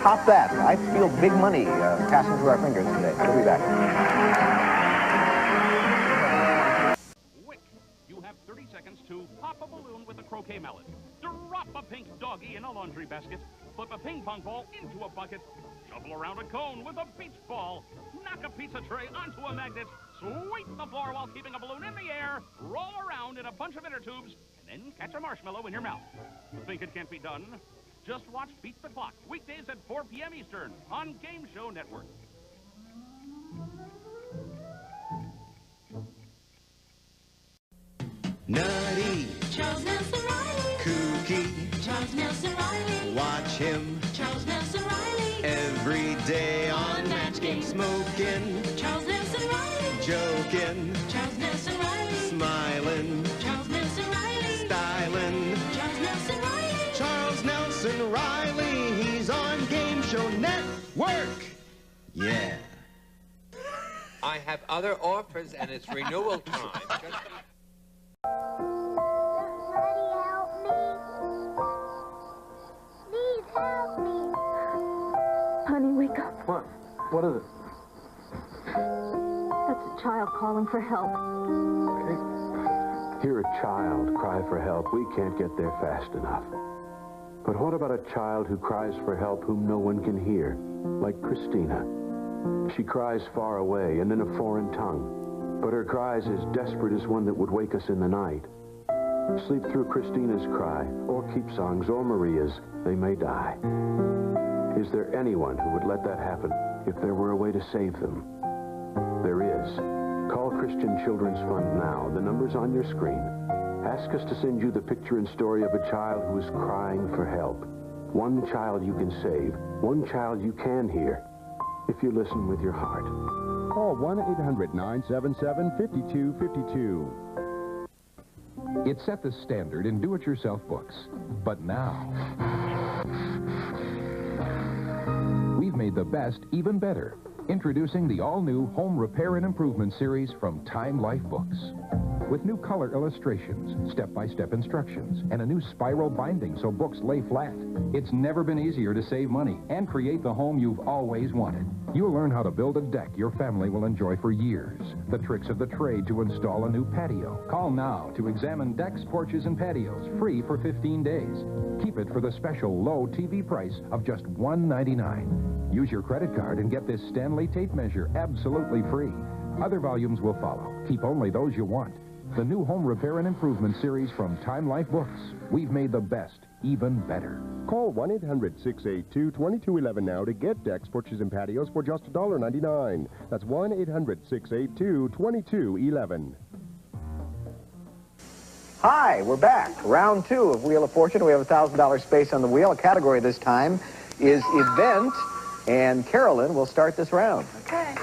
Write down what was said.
Top that. I feel big money passing through our fingers today. We'll be back. Wick, you have 30 seconds to pop a balloon with a croquet mallet. Drop a pink doggy in a laundry basket. Flip a ping pong ball into a bucket. Shuffle around a cone with a beach ball. Knock a pizza tray onto a magnet. Sweep the floor while keeping a balloon in the air. Roll around in a bunch of inner tubes. And then catch a marshmallow in your mouth. Think it can't be done? Just watch Beat the Clock, weekdays at 4 p.m. Eastern on Game Show Network. Nutty, Charles Nelson Riley. kooky, Charles Nelson Riley. watch him Charles Nelson Riley. every day on Match Game. Smoking, Charles Nelson Riley. joking, Charles Nelson Riley. smiling, Charles Nelson Riley. styling. Charles Nelson Riley. Charles Nelson Riley, he's on Game Show Network. Yeah. I have other offers, and it's renewal time. Somebody help me. Please help me. Honey, wake up. What? What is it? That's a child calling for help. Hear a child cry for help. We can't get there fast enough. But what about a child who cries for help whom no one can hear, like Christina? She cries far away and in a foreign tongue, but her cry is as desperate as one that would wake us in the night. Sleep through Christina's cry, or keep songs, or Maria's. They may die. Is there anyone who would let that happen if there were a way to save them? There is. Call Christian Children's Fund now. The number's on your screen. Ask us to send you the picture and story of a child who is crying for help. One child you can save. One child you can hear. If you listen with your heart. Call 1-800-977-5252. It set the standard in do-it-yourself books. But now, we've made the best even better. Introducing the all-new Home Repair and Improvement series from Time Life Books. With new color illustrations, step-by-step instructions, and a new spiral binding so books lay flat. It's never been easier to save money and create the home you've always wanted. You'll learn how to build a deck your family will enjoy for years. The tricks of the trade to install a new patio. Call now to examine decks, porches, and patios, free for 15 days. Keep it for the special low TV price of just $1.99. Use your credit card and get this Stanley tape measure absolutely free. Other volumes will follow. Keep only those you want. The new Home Repair and Improvement series from Time Life Books. We've made the best even better. Call 1-800-682-2211 now to get decks, porches, and patios for just $1.99. That's 1-800-682-2211. Hi, we're back. Round 2 of Wheel of Fortune. We have a $1,000 space on the wheel. A category this time is event, and Carolyn will start this round. Okay.